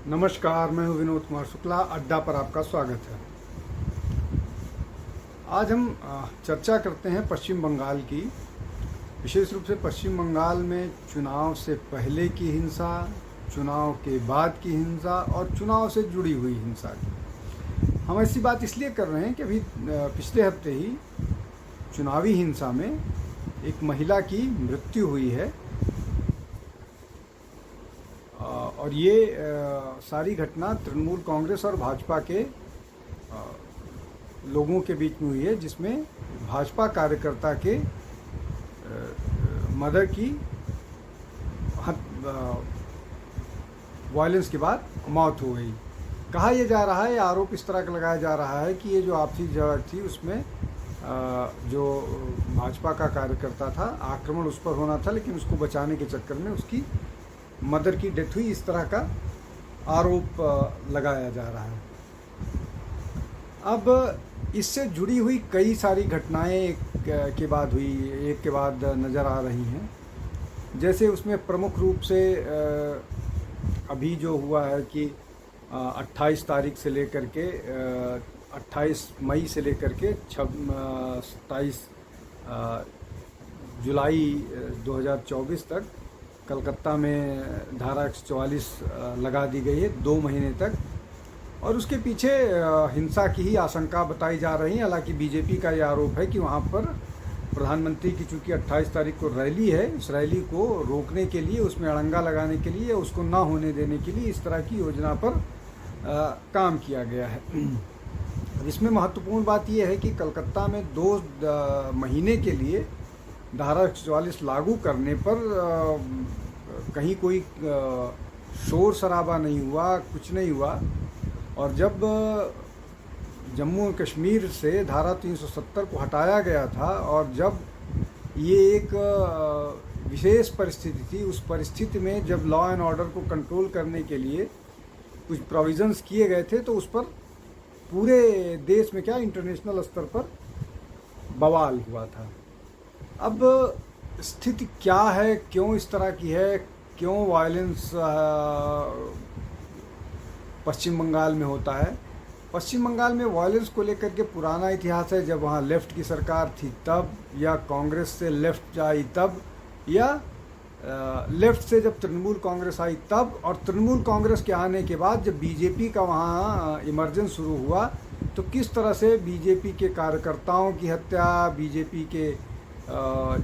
नमस्कार, मैं हूं विनोद कुमार शुक्ला। अड्डा पर आपका स्वागत है। आज हम चर्चा करते हैं पश्चिम बंगाल की, विशेष रूप से पश्चिम बंगाल में चुनाव से पहले की हिंसा, चुनाव के बाद की हिंसा और चुनाव से जुड़ी हुई हिंसा की। हम ऐसी बात इसलिए कर रहे हैं कि अभी पिछले हफ्ते ही चुनावी हिंसा में एक महिला की मृत्यु हुई है और ये सारी घटना तृणमूल कांग्रेस और भाजपा के लोगों के बीच में हुई है, जिसमें भाजपा कार्यकर्ता के मदर की वायलेंस के बाद मौत हो गई। कहा यह जा रहा है, आरोप इस तरह का लगाया जा रहा है कि ये जो आपसी झड़प थी उसमें जो भाजपा का कार्यकर्ता था, आक्रमण उस पर होना था, लेकिन उसको बचाने के चक्कर में उसकी मदर की डेथ हुई, इस तरह का आरोप लगाया जा रहा है। अब इससे जुड़ी हुई कई सारी घटनाएं एक के बाद नज़र आ रही हैं। जैसे उसमें प्रमुख रूप से अभी जो हुआ है कि 28 तारीख से लेकर के 28 मई से लेकर के 27 जुलाई 2024 तक कलकत्ता में धारा 144 लगा दी गई है 2 महीने तक, और उसके पीछे हिंसा की ही आशंका बताई जा रही है। हालांकि बीजेपी का ये आरोप है कि वहाँ पर प्रधानमंत्री की चूँकि 28 तारीख को रैली है, इस रैली को रोकने के लिए, उसमें अड़ंगा लगाने के लिए, उसको ना होने देने के लिए इस तरह की योजना पर काम किया गया है। इसमें महत्वपूर्ण बात यह है कि कलकत्ता में 2 महीने के लिए धारा 144 लागू करने पर कहीं कोई शोर शराबा नहीं हुआ, कुछ नहीं हुआ। और जब जम्मू और कश्मीर से धारा 370 को हटाया गया था और जब ये एक विशेष परिस्थिति थी, उस परिस्थिति में जब लॉ एंड ऑर्डर को कंट्रोल करने के लिए कुछ प्रोविज़न्स किए गए थे, तो उस पर पूरे देश में क्या इंटरनेशनल स्तर पर बवाल हुआ था। अब स्थिति क्या है, क्यों इस तरह की है, क्यों वायलेंस पश्चिम बंगाल में होता है? पश्चिम बंगाल में वायलेंस को लेकर के पुराना इतिहास है। जब वहाँ लेफ़्ट की सरकार थी तब, या कांग्रेस से लेफ़्ट आई तब, या लेफ़्ट से जब तृणमूल कांग्रेस आई तब, और तृणमूल कांग्रेस के आने के बाद जब बीजेपी का वहाँ इमर्जेंस शुरू हुआ, तो किस तरह से बीजेपी के कार्यकर्ताओं की हत्या, बीजेपी के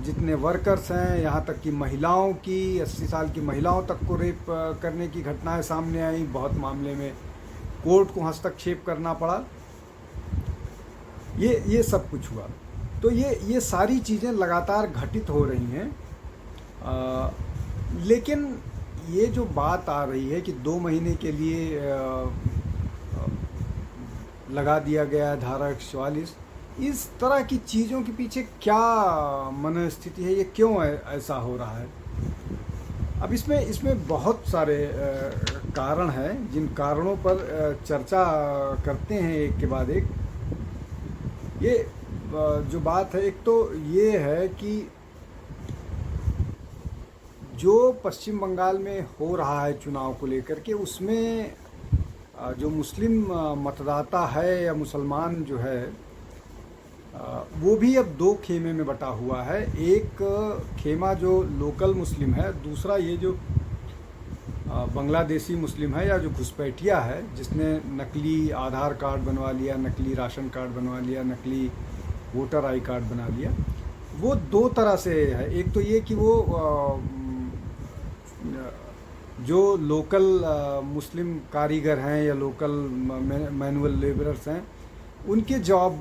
जितने वर्कर्स हैं, यहाँ तक कि महिलाओं की, 80 साल की महिलाओं तक को रेप करने की घटनाएं सामने आई। बहुत मामले में कोर्ट को हस्तक्षेप करना पड़ा। ये सब कुछ हुआ। तो ये सारी चीज़ें लगातार घटित हो रही हैं। लेकिन ये जो बात आ रही है कि 2 महीने के लिए लगा दिया गया है धारा 144, इस तरह की चीज़ों के पीछे क्या मनोस्थिति है, ये क्यों ऐसा हो रहा है? अब इसमें बहुत सारे कारण हैं, जिन कारणों पर चर्चा करते हैं एक के बाद एक। ये जो बात है, एक तो ये है कि जो पश्चिम बंगाल में हो रहा है चुनाव को लेकर के, उसमें जो मुस्लिम मतदाता है या मुसलमान जो है, वो भी अब 2 खेमे में बटा हुआ है। एक खेमा जो लोकल मुस्लिम है, दूसरा ये जो बांग्लादेशी मुस्लिम है या जो घुसपैठिया है, जिसने नकली आधार कार्ड बनवा लिया, नकली राशन कार्ड बनवा लिया, नकली वोटर आई कार्ड बना लिया। वो 2 तरह से है। एक तो ये कि वो जो लोकल मुस्लिम कारीगर हैं या लोकल मैनुअल लेबरर्स हैं, उनके जॉब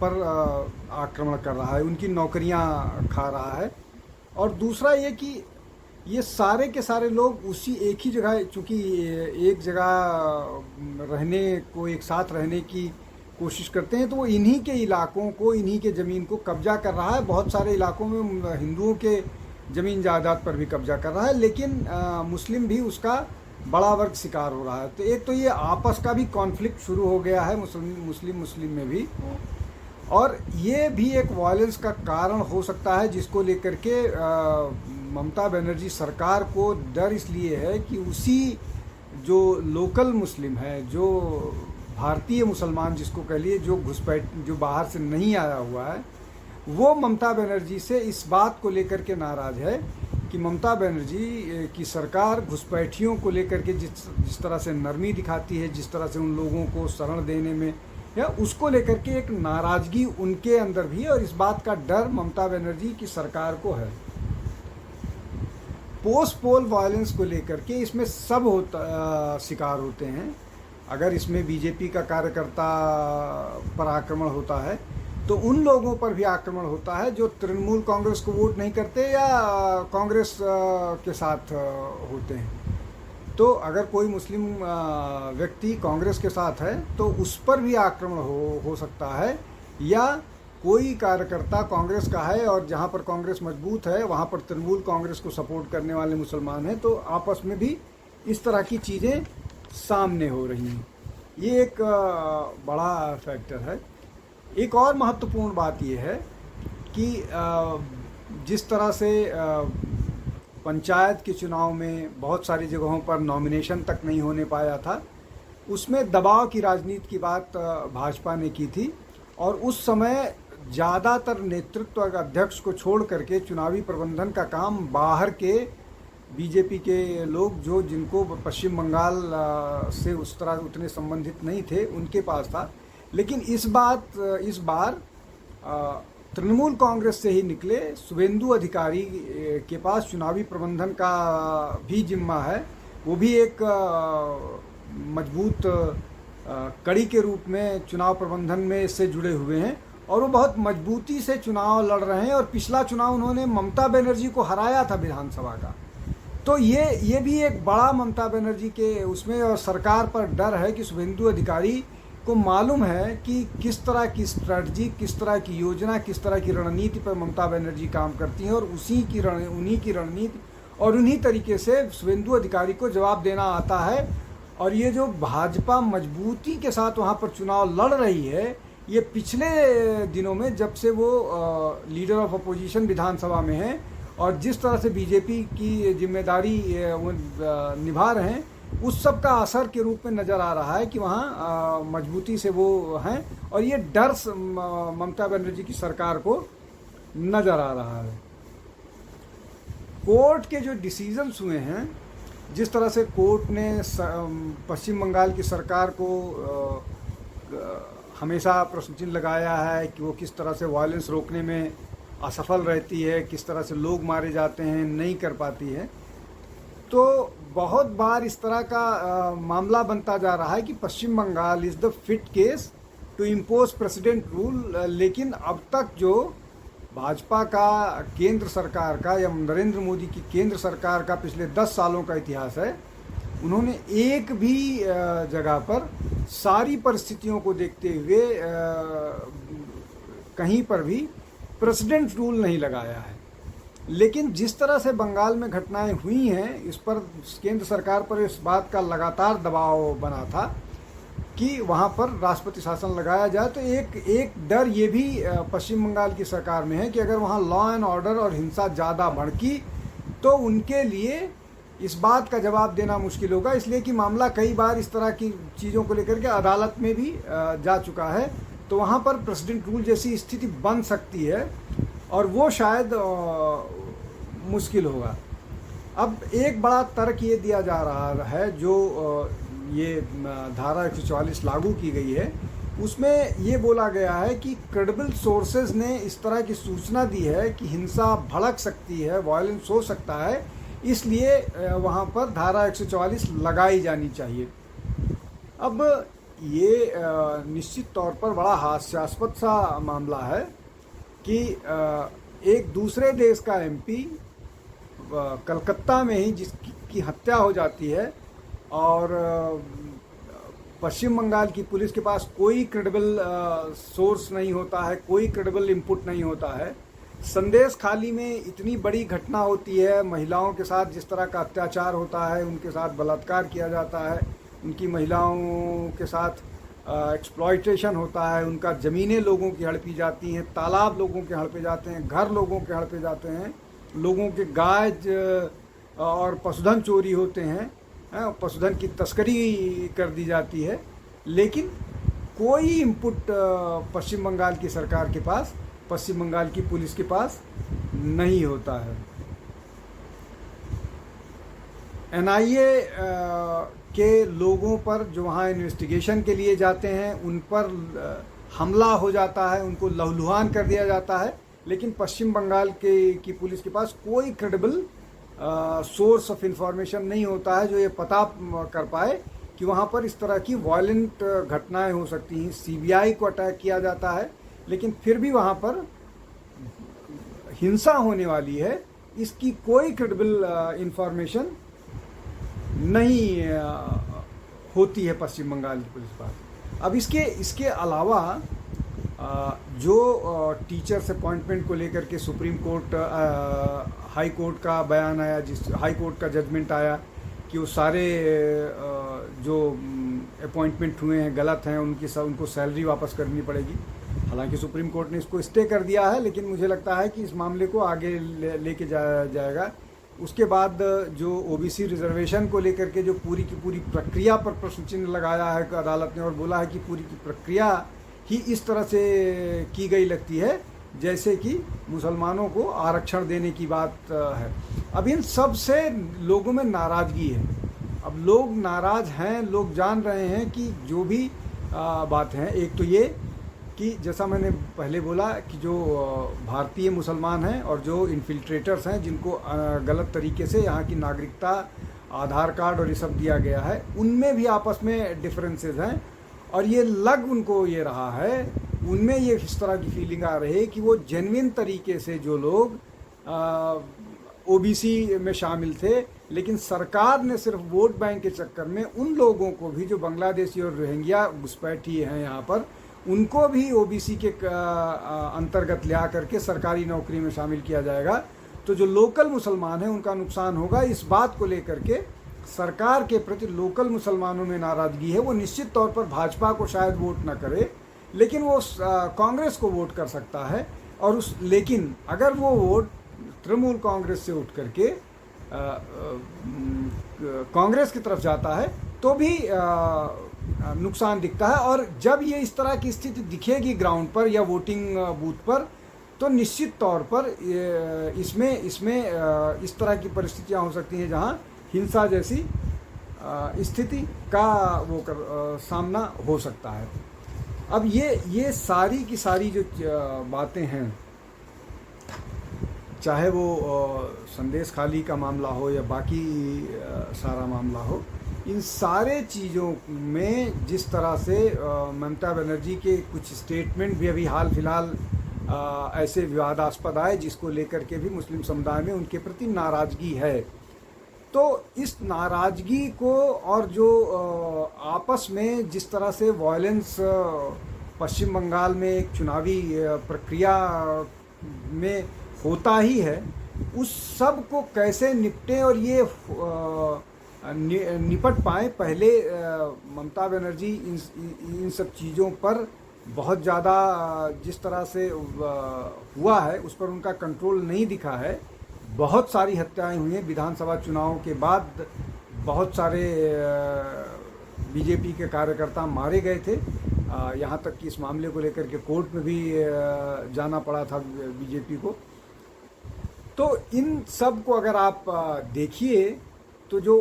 पर आक्रमण कर रहा है, उनकी नौकरियां खा रहा है। और दूसरा ये कि ये सारे के सारे लोग उसी एक ही जगह, चूँकि एक जगह रहने को, एक साथ रहने की कोशिश करते हैं, तो वो इन्हीं के इलाकों को, इन्हीं के ज़मीन को कब्जा कर रहा है। बहुत सारे इलाकों में हिंदुओं के ज़मीन जायदाद पर भी कब्जा कर रहा है, लेकिन मुस्लिम भी उसका बड़ा वर्ग शिकार हो रहा है। तो एक तो ये आपस का भी कॉन्फ्लिक्ट शुरू हो गया है मुस्लिम में भी, और ये भी एक वायलेंस का कारण हो सकता है, जिसको लेकर के ममता बनर्जी सरकार को डर इसलिए है कि उसी जो लोकल मुस्लिम है, जो भारतीय मुसलमान जिसको कह लिए, जो घुसपैठ जो बाहर से नहीं आया हुआ है, वो ममता बनर्जी से इस बात को लेकर के नाराज़ है कि ममता बनर्जी की सरकार घुसपैठियों को लेकर के जिस तरह से नरमी दिखाती है, जिस तरह से उन लोगों को शरण देने में, या उसको लेकर के एक नाराज़गी उनके अंदर भी है और इस बात का डर ममता बनर्जी की सरकार को है। पोस्ट पोल वायलेंस को लेकर के इसमें सब शिकार होते हैं। अगर इसमें बीजेपी का कार्यकर्ता पर आक्रमण होता है तो उन लोगों पर भी आक्रमण होता है जो तृणमूल कांग्रेस को वोट नहीं करते या कांग्रेस के साथ होते हैं। तो अगर कोई मुस्लिम व्यक्ति कांग्रेस के साथ है तो उस पर भी आक्रमण हो सकता है, या कोई कार्यकर्ता कांग्रेस का है और जहां पर कांग्रेस मजबूत है वहां पर तृणमूल कांग्रेस को सपोर्ट करने वाले मुसलमान हैं, तो आपस में भी इस तरह की चीज़ें सामने हो रही हैं। ये एक बड़ा फैक्टर है। एक और महत्वपूर्ण बात यह है कि जिस तरह से पंचायत के चुनाव में बहुत सारी जगहों पर नॉमिनेशन तक नहीं होने पाया था, उसमें दबाव की राजनीति की बात भाजपा ने की थी और उस समय ज़्यादातर नेतृत्व अध्यक्ष को छोड़ करके चुनावी प्रबंधन का काम बाहर के बीजेपी के लोग, जो जिनको पश्चिम बंगाल से उस तरह उतने संबंधित नहीं थे, उनके पास था। लेकिन इस बार तृणमूल कांग्रेस से ही निकले शुभेंदु अधिकारी के पास चुनावी प्रबंधन का भी जिम्मा है। वो भी एक मजबूत कड़ी के रूप में चुनाव प्रबंधन में इससे जुड़े हुए हैं और वो बहुत मजबूती से चुनाव लड़ रहे हैं और पिछला चुनाव उन्होंने ममता बनर्जी को हराया था विधानसभा का। तो ये भी एक बड़ा ममता बनर्जी के उसमें और सरकार पर डर है कि शुभेंदु अधिकारी को मालूम है कि किस तरह की स्ट्रैटेजी, किस तरह की योजना, किस तरह की रणनीति पर ममता बनर्जी काम करती हैं और उन्हीं की रणनीति और उन्हीं तरीके से शुभेंदु अधिकारी को जवाब देना आता है। और ये जो भाजपा मजबूती के साथ वहाँ पर चुनाव लड़ रही है, ये पिछले दिनों में जब से वो लीडर ऑफ अपोजिशन विधानसभा में है और जिस तरह से बीजेपी की जिम्मेदारी वो निभा रहे हैं, उस सब का असर के रूप में नज़र आ रहा है कि वहाँ मजबूती से वो हैं और ये डर ममता बनर्जी की सरकार को नज़र आ रहा है। कोर्ट के जो डिसीजंस हुए हैं, जिस तरह से कोर्ट ने पश्चिम बंगाल की सरकार को हमेशा प्रश्न चिन्ह लगाया है कि वो किस तरह से वायलेंस रोकने में असफल रहती है, किस तरह से लोग मारे जाते हैं, नहीं कर पाती है। तो बहुत बार इस तरह का मामला बनता जा रहा है कि Paschim Bengal is the fit case to impose president rule. लेकिन अब तक जो भाजपा का केंद्र सरकार का या नरेंद्र मोदी की केंद्र सरकार का पिछले 10 सालों का इतिहास है, उन्होंने एक भी जगह पर सारी परिस्थितियों को देखते हुए कहीं पर भी प्रेसिडेंट रूल नहीं लगाया है। लेकिन जिस तरह से बंगाल में घटनाएं हुई हैं, इस पर केंद्र सरकार पर इस बात का लगातार दबाव बना था कि वहाँ पर राष्ट्रपति शासन लगाया जाए। तो एक डर ये भी पश्चिम बंगाल की सरकार में है कि अगर वहाँ लॉ एंड ऑर्डर और हिंसा ज़्यादा भड़की तो उनके लिए इस बात का जवाब देना मुश्किल होगा। इसलिए कि मामला कई बार इस तरह की चीज़ों को लेकर के अदालत में भी जा चुका है, तो वहाँ पर प्रेसिडेंट रूल जैसी स्थिति बन सकती है और वो शायद मुश्किल होगा। अब एक बड़ा तर्क ये दिया जा रहा है, जो ये धारा 144 लागू की गई है, उसमें ये बोला गया है कि क्रेडिबल सोर्सेज ने इस तरह की सूचना दी है कि हिंसा भड़क सकती है, वायलेंस हो सकता है, इसलिए वहाँ पर धारा 144 लगाई जानी चाहिए। अब ये निश्चित तौर पर बड़ा हास्यास्पद सा मामला है कि एक दूसरे देश का एमपी कलकत्ता में ही जिसकी हत्या हो जाती है और पश्चिम बंगाल की पुलिस के पास कोई क्रेडिबल सोर्स नहीं होता है, कोई क्रेडिबल इनपुट नहीं होता है। संदेश खाली में इतनी बड़ी घटना होती है, महिलाओं के साथ जिस तरह का अत्याचार होता है, उनके साथ बलात्कार किया जाता है, उनकी महिलाओं के साथ एक्सप्लॉयटेशन होता है, उनका ज़मीनें लोगों की हड़पी जाती हैं, तालाब लोगों के हड़पे जाते हैं, घर लोगों के हड़पे जाते हैं, लोगों के गाय और पशुधन चोरी होते हैं। पशुधन की तस्करी कर दी जाती है, लेकिन कोई इनपुट पश्चिम बंगाल की सरकार के पास, पश्चिम बंगाल की पुलिस के पास नहीं होता है। एनआईए के लोगों पर जो वहाँ इन्वेस्टिगेशन के लिए जाते हैं उन पर हमला हो जाता है, उनको लहूलुहान कर दिया जाता है, लेकिन पश्चिम बंगाल की पुलिस के पास कोई क्रेडिबल सोर्स ऑफ इंफॉर्मेशन नहीं होता है जो ये पता कर पाए कि वहाँ पर इस तरह की वायलेंट घटनाएं हो सकती हैं। सीबीआई को अटैक किया जाता है, लेकिन फिर भी वहाँ पर हिंसा होने वाली है, इसकी कोई क्रेडिबल इंफॉर्मेशन नहीं होती है पश्चिम बंगाल की पुलिस पास। अब इसके अलावा जो टीचर्स अपॉइंटमेंट को लेकर के सुप्रीम कोर्ट, हाई कोर्ट का बयान आया, जिस हाई कोर्ट का जजमेंट आया कि वो सारे जो अपॉइंटमेंट हुए हैं गलत हैं, उनको सैलरी वापस करनी पड़ेगी। हालांकि सुप्रीम कोर्ट ने इसको स्टे कर दिया है, लेकिन मुझे लगता है कि इस मामले को आगे लेके जाएगा। उसके बाद जो ओबीसी रिजर्वेशन को लेकर के जो पूरी की पूरी प्रक्रिया पर प्रश्न चिन्ह लगाया है अदालत ने, और बोला है कि पूरी की प्रक्रिया ही इस तरह से की गई लगती है जैसे कि मुसलमानों को आरक्षण देने की बात है। अब इन सब से लोगों में नाराज़गी है। अब लोग नाराज़ हैं, लोग जान रहे हैं कि जो भी बात है, एक तो ये कि जैसा मैंने पहले बोला कि जो भारतीय मुसलमान हैं और जो इन्फिल्ट्रेटर्स हैं, जिनको गलत तरीके से यहाँ की नागरिकता, आधार कार्ड और ये सब दिया गया है, उनमें भी आपस में डिफरेंसेस हैं, और ये लग उनको ये रहा है, उनमें ये इस तरह की फीलिंग आ रही है कि वो जेन्युइन तरीके से जो लोग ओबीसी में शामिल थे, लेकिन सरकार ने सिर्फ वोट बैंक के चक्कर में उन लोगों को भी जो बांग्लादेशी और रोहिंग्या घुसपैठी हैं यहाँ पर, उनको भी ओबीसी के अंतर्गत ले आकर के सरकारी नौकरी में शामिल किया जाएगा। तो जो लोकल मुसलमान हैं उनका नुकसान होगा। इस बात को लेकर के सरकार के प्रति लोकल मुसलमानों में नाराज़गी है। वो निश्चित तौर पर भाजपा को शायद वोट ना करे, लेकिन वो कांग्रेस को वोट कर सकता है, और लेकिन अगर वो वोट तृणमूल कांग्रेस से उठ करके कांग्रेस की तरफ जाता है तो भी नुकसान दिखता है। और जब ये इस तरह की स्थिति दिखेगी ग्राउंड पर या वोटिंग बूथ पर, तो निश्चित तौर पर इसमें इस तरह की परिस्थितियां हो सकती हैं जहां हिंसा जैसी स्थिति का सामना हो सकता है। अब ये सारी की सारी जो बातें हैं, चाहे वो संदेश खाली का मामला हो या बाकी सारा मामला हो, इन सारे चीज़ों में जिस तरह से ममता बनर्जी के कुछ स्टेटमेंट भी अभी हाल फिलहाल ऐसे विवादास्पद आए, जिसको लेकर के भी मुस्लिम समुदाय में उनके प्रति नाराज़गी है। तो इस नाराज़गी को, और जो आपस में जिस तरह से वायलेंस पश्चिम बंगाल में एक चुनावी प्रक्रिया में होता ही है, उस सब को कैसे निपटें और ये निपट पाए। पहले ममता बनर्जी इन सब चीज़ों पर बहुत ज़्यादा जिस तरह से हुआ है उस पर उनका कंट्रोल नहीं दिखा है। बहुत सारी हत्याएं हुई हैं विधानसभा चुनावों के बाद, बहुत सारे बीजेपी के कार्यकर्ता मारे गए थे, यहाँ तक कि इस मामले को लेकर के कोर्ट में भी जाना पड़ा था बीजेपी को। तो इन सब को अगर आप देखिए तो जो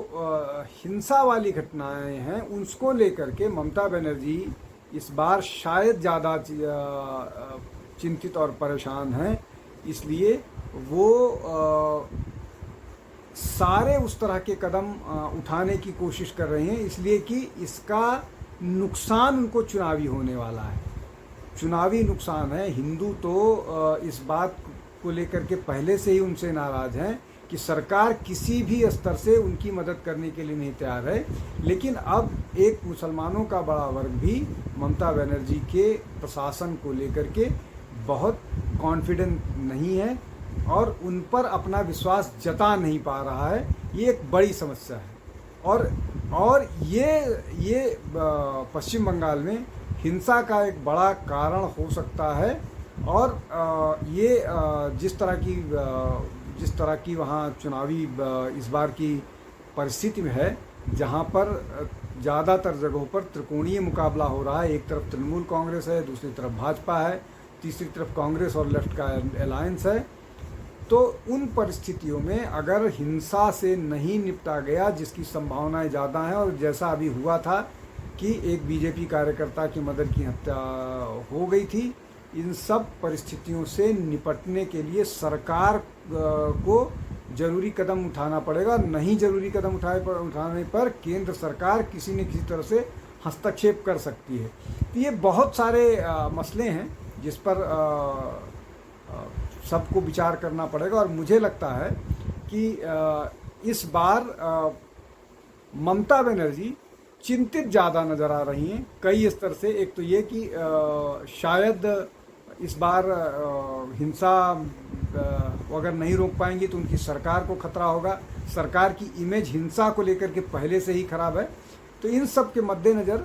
हिंसा वाली घटनाएं हैं उसको लेकर के ममता बनर्जी इस बार शायद ज़्यादा चिंतित और परेशान हैं, इसलिए वो सारे उस तरह के कदम उठाने की कोशिश कर रहे हैं, इसलिए कि इसका नुकसान उनको चुनावी होने वाला है, चुनावी नुकसान है। हिंदू तो इस बात को लेकर के पहले से ही उनसे नाराज़ हैं कि सरकार किसी भी स्तर से उनकी मदद करने के लिए नहीं तैयार है। लेकिन अब एक मुसलमानों का बड़ा वर्ग भी ममता बनर्जी के प्रशासन को लेकर के बहुत कॉन्फिडेंट नहीं है और उन पर अपना विश्वास जता नहीं पा रहा है। ये एक बड़ी समस्या है, और ये पश्चिम बंगाल में हिंसा का एक बड़ा कारण हो सकता है। और ये जिस तरह की वहाँ चुनावी इस बार की परिस्थिति में है, जहां पर ज़्यादातर जगहों पर त्रिकोणीय मुकाबला हो रहा है। एक तरफ तृणमूल कांग्रेस है, दूसरी तरफ भाजपा है, तीसरी तरफ कांग्रेस और लेफ्ट का अलायंस है। तो उन परिस्थितियों में अगर हिंसा से नहीं निपटा गया, जिसकी संभावनाएं ज़्यादा हैं, और जैसा अभी हुआ था कि एक बीजेपी कार्यकर्ता की मदर की हत्या हो गई थी, इन सब परिस्थितियों से निपटने के लिए सरकार को जरूरी कदम उठाना पड़ेगा। नहीं जरूरी कदम उठाने पर केंद्र सरकार किसी न किसी तरह से हस्तक्षेप कर सकती है। तो ये बहुत सारे मसले हैं जिस पर सबको विचार करना पड़ेगा। और मुझे लगता है कि इस बार ममता बनर्जी चिंतित ज़्यादा नज़र आ रही हैं कई स्तर से। एक तो ये कि शायद इस बार हिंसा अगर नहीं रोक पाएंगी तो उनकी सरकार को खतरा होगा। सरकार की इमेज हिंसा को लेकर के पहले से ही खराब है। तो इन सब के मद्देनज़र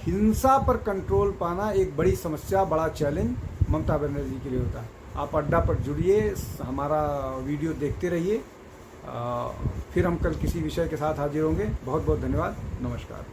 हिंसा पर कंट्रोल पाना एक बड़ी समस्या, बड़ा चैलेंज ममता बनर्जी के लिए होता है। आप अड्डा पर जुड़िए, हमारा वीडियो देखते रहिए। फिर हम कल किसी विषय के साथ हाजिर होंगे। बहुत बहुत धन्यवाद। नमस्कार।